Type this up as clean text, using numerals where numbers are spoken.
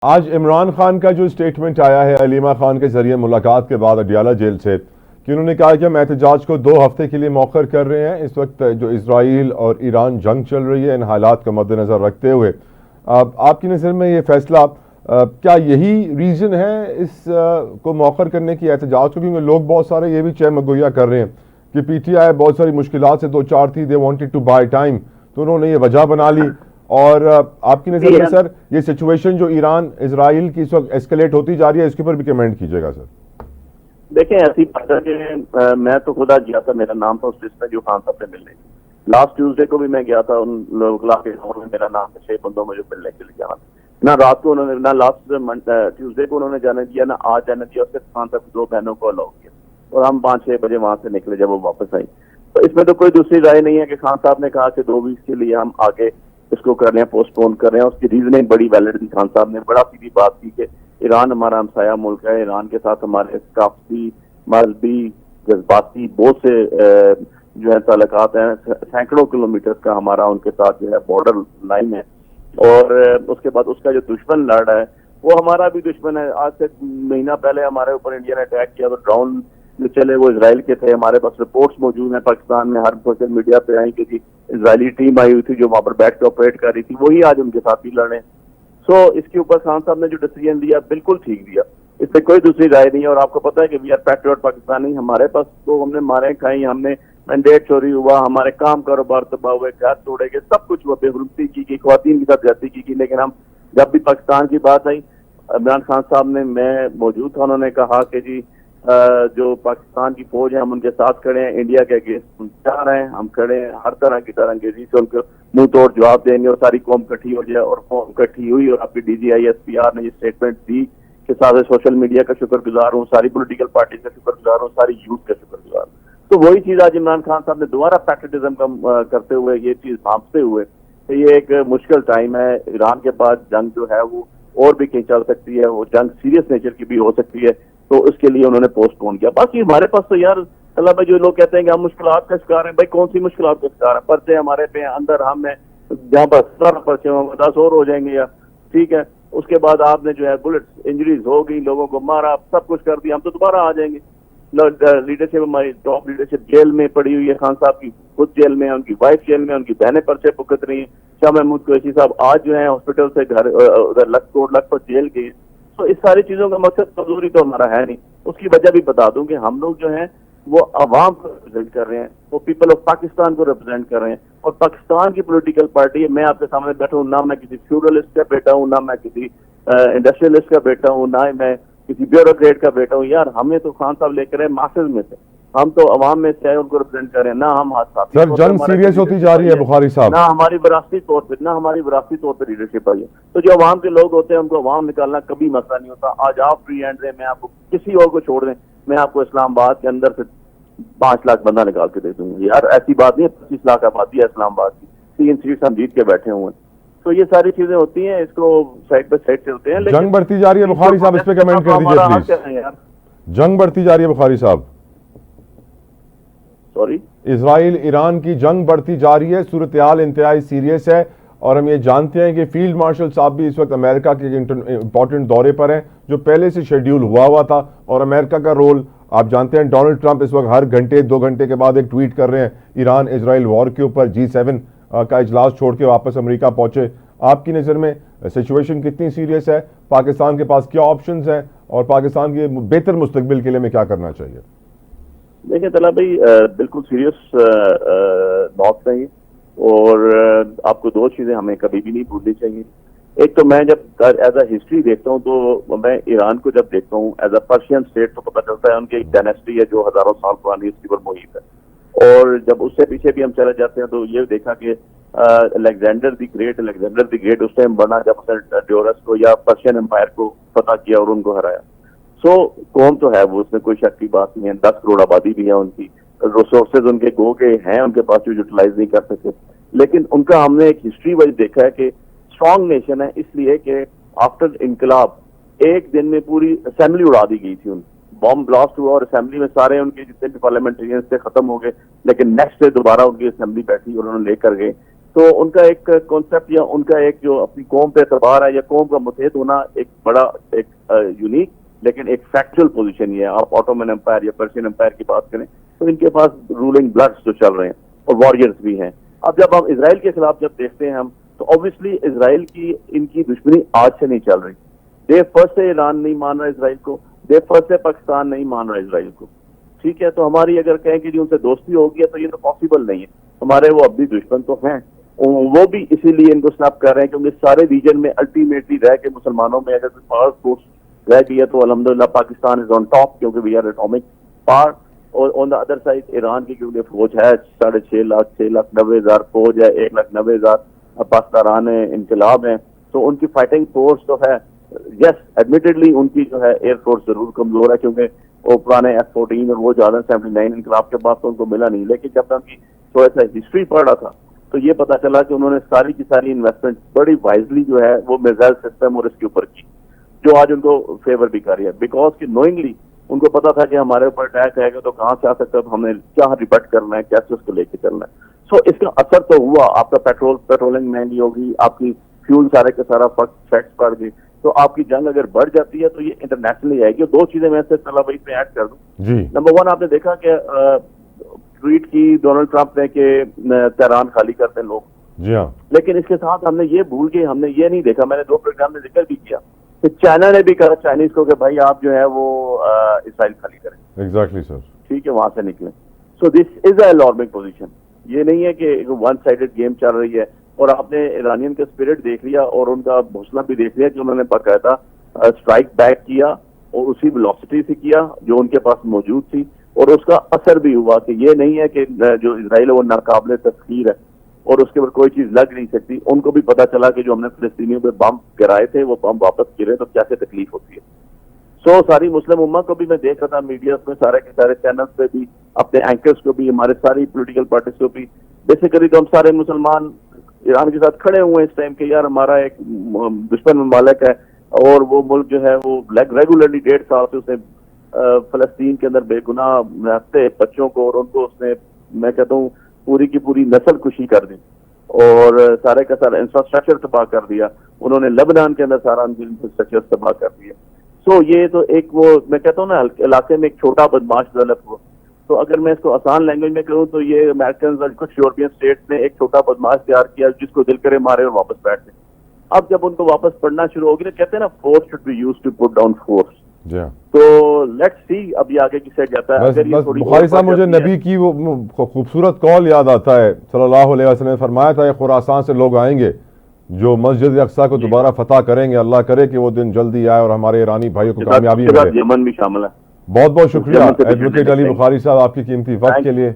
आज इमरान खान का जो स्टेटमेंट आया है अलीमा खान के जरिए मुलाकात के बाद अडियाला जेल से कि उन्होंने कहा कि हम एहतजाज को 2 हफ्ते के लिए मौखर कर रहे हैं। इस वक्त जो इसराइल और ईरान जंग चल रही है, इन हालात को मद्देनजर रखते हुए आपकी नज़र में ये फैसला क्या यही रीज़न है इस को मौखर करने की एहतजाज को? क्योंकि लोग बहुत सारे ये भी चहमगोया कर रहे हैं कि PTI बहुत सारी मुश्किलात से 2-4 थी, they wanted to buy time, तो उन्होंने ये वजह बना ली। और आपकी नज़र में सर ये सिचुएशन जो ईरान इसराइल की इस वक्त एस्केलेट होती जा रही है, इसके ऊपर भी कमेंट कीजिएगा सर। देखें, ऐसी बात है कि मैं तो खुद आज गया था, मेरा नाम था उस लिस्ट में जो खान साहब से मिलने। लास्ट ट्यूसडे को भी मैं गया था, उन लोगों के में मेरा नाम था, 6 बंदों में जो मिलने के लिए जाना। ना रात को उन्होंने, ना लास्ट ट्यूसडे को उन्होंने जाने दिया, ना आज जाने दिया। सिर्फ खान साहब की 2 बहनों को अलाउ किया और हम 5-6 बजे वहां से निकले जब वो वापस आई। तो इसमें तो कोई दूसरी राय नहीं है कि खान साहब ने कहा कि 2 वीक के लिए हम आगे इसको कर रहे हैं, पोस्टपोन कर रहे हैं। उसकी रीजनिंग बड़ी वैलिड थी। खान साहब ने बड़ा सीधी बात की कि ईरान हमारा हमसाया मुल्क है, ईरान के साथ हमारे सकाफती, मजहबी, जज्बाती बहुत से जो है ताल्लुकात हैं। सैकड़ों किलोमीटर का हमारा उनके साथ जो है बॉर्डर लाइन है। और उसके बाद उसका जो दुश्मन लड़ रहा है वो हमारा भी दुश्मन है। आज से महीना पहले हमारे ऊपर इंडिया ने अटैक किया तो ड्रोन जो चले वो इसराइल के थे। हमारे पास रिपोर्ट्स मौजूद हैं पाकिस्तान में, हर सोशल मीडिया पे आई कि इसराइली टीम आई हुई थी जो वहां पर बैठ के ऑपरेट कर रही थी, वही आज उनके साथ ही लड़े। सो इसके ऊपर खान साहब ने जो डिसीजन दिया बिल्कुल ठीक दिया, इससे कोई दूसरी राय नहीं है। और आपको पता है कि वी आर पैट्रियट पाकिस्तानी, हमारे पास तो हमने मारे खाई, हमने मैंडेट चोरी हुआ, हमारे काम कारोबार तबाह हुए, घर तोड़े गए, सब कुछ हुआ, बेगुरती की, ख्वातीन के साथ ज्यादती की। लेकिन हम जब भी पाकिस्तान की बात आई, इमरान खान साहब ने, मैं मौजूद था, उन्होंने कहा कि जी जो पाकिस्तान की फौज है हम उनके साथ खड़े हैं, इंडिया के अगेंस्ट तैयार हैं, हम खड़े हैं, हर तरह की तरंगेजी से उनको मुंह तोड़ जवाब देंगे और सारी कौम इकट्ठी हो जाए। और कौम इकट्ठी हुई और आपकी DGI SPR ने ये स्टेटमेंट दी कि सारे सोशल मीडिया का शुक्रगुजार हूँ, सारी पोलिटिकल पार्टी का शुक्रगुजार हूँ, सारी यूथ का शुक्रगुजार हूँ। तो वही चीज आज इमरान खान साहब ने दोबारा पैट्रियटिज्म का करते हुए ये चीज भांपते हुए, तो ये एक मुश्किल टाइम है। ईरान के बाद जंग जो है वो और भी कहीं चल सकती है, वो जंग सीरियस नेचर की भी हो सकती है, तो उसके लिए उन्होंने पोस्टपोन किया। बाकी हमारे पास तो यार अल्लाह भाई, जो लोग कहते हैं कि हम मुश्किलात का शिकार हैं, भाई कौन सी मुश्किलात का शिकार है? पर्चे हमारे पे अंदर, हम में जहाँ पर 17 पर्चे होंगे 10 और हो जाएंगे यार, ठीक है। उसके बाद आपने जो है बुलेट इंजरीज हो गई, लोगों को मारा, सब कुछ कर दिया, हम तो दोबारा आ जाएंगे। लीडरशिप, हमारी टॉप लीडरशिप जेल में पड़ी हुई है, खान साहब की खुद जेल में, उनकी वाइफ जेल में, उनकी बहनें पर्चे भुगत रही है। शाह महमूद कुरैशी साहब आज जो है हॉस्पिटल से घर उधर लखपत जेल गए। तो इस सारी चीजों का मकसद कमजोरी तो हमारा है नहीं। उसकी वजह भी बता दूं कि हम लोग जो है वो अवाम को रिप्रेजेंट कर रहे हैं, वो पीपल ऑफ पाकिस्तान को रिप्रेजेंट कर रहे हैं। और पाकिस्तान की पॉलिटिकल पार्टी है, मैं आपके सामने बैठा हूँ, ना मैं किसी फ्यूडलिस्ट का बेटा हूँ, ना मैं किसी इंडस्ट्रियलिस्ट का बेटा हूँ, ना मैं किसी ब्यूरोक्रेट का बेटा हूँ। यार हमें तो खान साहब लेकर मासेज में से, हम तो अवाम में से उनको रिप्रेजेंट कर रहे हैं। ना हम हाथ साफ सर जंग सीरियस होती जा रही है बुखारी साहब, ना हमारी विरासती तौर पर लीडरशिप आई है। तो जो अवाम के लोग होते हैं उनको अवाम निकालना कभी मसला नहीं होता। आज आप फ्री हैंड दें, मैं आपको किसी और को छोड़ दें, मैं आपको इस्लामाबाद के अंदर से 5 लाख बंदा निकाल के दे दूंगा। यार ऐसी बात नहीं है, 25 लाख आबादी है इस्लामाबाद की, 3 सीट्स हम जीत के बैठे हुए हैं। तो ये सारी चीजें होती हैं, इसको साइड बाय साइड चलते हैं। जंग बढ़ती जा रही है बुखारी साहब, इस पे कमेंट कर दीजिए प्लीज। जंग बढ़ती जा रही है बुखारी साहब, सॉरी, इसराइल ईरान की जंग बढ़ती जा रही है, सूरत हाल इंतहाई सीरियस है। और हम ये जानते हैं कि फील्ड मार्शल साहब भी इस वक्त अमेरिका के इंपॉर्टेंट दौरे पर हैं जो पहले से शेड्यूल हुआ था। और अमेरिका का रोल आप जानते हैं, डोनाल्ड ट्रंप इस वक्त हर घंटे 2 घंटे के बाद एक ट्वीट कर रहे हैं ईरान इसराइल वॉर के ऊपर। G7 का इजलास छोड़ के वापस अमेरिका पहुंचे। आपकी नज़र में सिचुएशन कितनी सीरियस है? पाकिस्तान के पास क्या ऑप्शंस हैं और पाकिस्तान के बेहतर मुस्तकबिल के लिए हमें क्या करना चाहिए? देखिए तला भाई, बिल्कुल सीरियस नॉट चाहिए। और आपको 2 चीजें हमें कभी भी नहीं भूलनी चाहिए। एक तो मैं जब एज अ हिस्ट्री देखता हूँ तो मैं ईरान को जब देखता हूँ एज अ पर्शियन स्टेट, तो पता चलता है उनकी एक डायनेस्टी है जो हजारों साल पुरानी इसकी पर मुहित है। और जब उससे पीछे भी हम चले जाते हैं तो ये देखा कि अलेक्जेंडर द ग्रेट उस टाइम बना जब उसने ड्योरस को या पर्शियन एम्पायर को फतह किया और उनको हराया। सो कौम तो है वो, उसमें कोई शक की बात नहीं है। 10 करोड़ आबादी भी है उनकी, रिसोर्सेज उनके गो के हैं उनके पास जो यूटिलाइज नहीं कर सकते। लेकिन उनका हमने एक हिस्ट्री वाइज देखा है कि स्ट्रॉन्ग नेशन है, इसलिए कि आफ्टर इनकलाब एक दिन में पूरी असेंबली उड़ा दी गई थी। उनकी बॉम्ब ब्लास्ट हुआ और असेंबली में सारे उनके जितने भी पार्लियामेंटेरियंस थे खत्म हो गए। लेकिन नेक्स्ट डे दोबारा उनकी असेंबली बैठी और उन्होंने लेकर गए तो उनका एक कॉन्सेप्ट या उनका एक जो अपनी कौम पे एतबार है या कौम का मुतहद होना एक बड़ा एक यूनिक लेकिन एक फैक्चुअल पोजीशन ये है। आप ऑटोमन एम्पायर या पर्शियन एम्पायर की बात करें तो इनके पास रूलिंग ब्लड्स जो चल रहे हैं और वॉरियर्स भी हैं। अब जब हम इसराइल के खिलाफ जब देखते हैं हम तो ऑब्वियसली इसराइल की इनकी दुश्मनी आज से नहीं चल रही। दे फर्स्ट से ईरान नहीं मान रहा इसराइल को, दे फर्स्ट से पाकिस्तान नहीं मान रहा इसराइल को। ठीक है, तो हमारी अगर कहें कि जी उनसे दोस्ती होगी तो ये तो पॉसिबल नहीं है। हमारे वो अब भी दुश्मन तो हैं, वो भी इसीलिए इनको स्नैप कर रहे हैं क्योंकि सारे रीजन में अल्टीमेटली रह के मुसलमानों में अगर कोई पावर फोर्स रह गई है तो अल्हम्दुलिल्लाह पाकिस्तान इज ऑन टॉप क्योंकि वी आर एटॉमिक पावर। और on the other side Iran की क्योंकि फौज है 6.5 लाख 6,90,000 फौज है, 1,90,000 पासदारान इनकलाब है, तो उनकी फाइटिंग फोर्स तो है। यस एडमिटेडली उनकी जो है एयरफोर्स जरूर कमजोर है क्योंकि वो पुराने F-14 और वो ज्यादा 79 इनकलाब के बाद तो उनको मिला नहीं। लेकिन जब मैं उनकी थोड़ा सा हिस्ट्री पढ़ रहा था तो ये पता चला कि उन्होंने सारी की सारी इन्वेस्टमेंट बड़ी वाइजली जो है वो मिसाइल सिस्टम और इसके ऊपर की, जो आज उनको फेवर भी कर रही है। बिकॉज कि नोइंगली उनको पता था कि हमारे ऊपर अटैक आएगा तो कहाँ से आ सकता है, हमें क्या रिबट करना है, कैसे उसको लेके चलना है। सो इसका असर तो हुआ, आपका पेट्रोलिंग महंगी होगी, आपकी फ्यूल सारे का सारा फैक्ट्स बढ़ गई, तो आपकी जंग अगर बढ़ जाती है तो ये इंटरनेशनली आएगी। और दो चीजें मैं से चला भाई पे ऐड कर दूं जी। नंबर वन, आपने देखा कि ट्वीट की डोनाल्ड ट्रंप ने कि तेहरान खाली करते हैं लोग, जी हाँ, लेकिन इसके साथ हमने ये भूल के हमने ये नहीं देखा, मैंने 2 प्रोग्राम में जिक्र भी किया कि चाइना ने भी कहा चाइनीज को कि भाई आप जो है वो इसराइल खाली करें। एग्जैक्टली सर, ठीक है, वहां से निकले। So this is a alarming position. ये नहीं है कि वन साइडेड गेम चल रही है। और आपने ईरानियन का स्पिरिट देख लिया और उनका हौसला भी देख लिया कि उन्होंने बाकायदा स्ट्राइक बैक किया और उसी वेलोसिटी से किया जो उनके पास मौजूद थी, और उसका असर भी हुआ कि ये नहीं है कि जो इसराइल है वो नाकाबिले तस्खीर है और उसके ऊपर कोई चीज लग नहीं सकती। उनको भी पता चला कि जो हमने फिलिस्तीनियों पे बम गिराए थे वो बम वापस गिरे तो कैसे तकलीफ होती है। सो सारी मुस्लिम उम्मा को भी मैं देख रहा था मीडिया में, सारे के सारे चैनल्स पे भी, अपने एंकर्स को भी, हमारे सारी पॉलिटिकल पार्टीज को भी, बेसिकली तो हम सारे मुसलमान ईरान के साथ खड़े हुए हैं इस टाइम के यार हमारा एक दुश्मन ममालिक है और वो मुल्क जो है वो रेगुलरली 1.5 साल से उसने फलस्तीन के अंदर बेगुनाह रहते बच्चों को और उनको उसने, मैं कहता हूँ, पूरी की पूरी नस्ल खुशी कर दी और सारे का सारा इंफ्रास्ट्रक्चर तबाह कर दिया। उन्होंने लेबनान के अंदर सारा इंफ्रास्ट्रक्चर तबाह कर दिया। सो ये तो एक वो मैं कहता हूँ ना इलाके में एक छोटा बदमाश डेवलप हुआ। तो अगर मैं इसको आसान लैंग्वेज में कहूँ तो ये अमेरिकन और कुछ यूरोपियन स्टेट्स ने एक छोटा बदमाश तैयार किया जिसको दिल करे मारे और वापस बैठ गए। अब जब उनको वापस पढ़ना शुरू होगी ना, कहते हैं ना force should be used to put down force. तो लेट्स सी अब ये आगे किसे जाता है। अगर ये थोड़ी बुखारी साहब, मुझे नबी की वो खूबसूरत कौल याद आता है, सल्लल्लाहु अलैहि वसल्लम ने फरमाया था, खुरासान से लोग आएंगे जो मस्जिद अक्सा को दोबारा फतह करेंगे। अल्लाह करे कि वो दिन जल्दी आए और हमारे ईरानी भाइयों को कामयाबी मिले। यमन भी शामिल है। बहुत बहुत शुक्रिया एडवोकेट अली बुखारी साहब आपकी कीमती वक्त के लिए।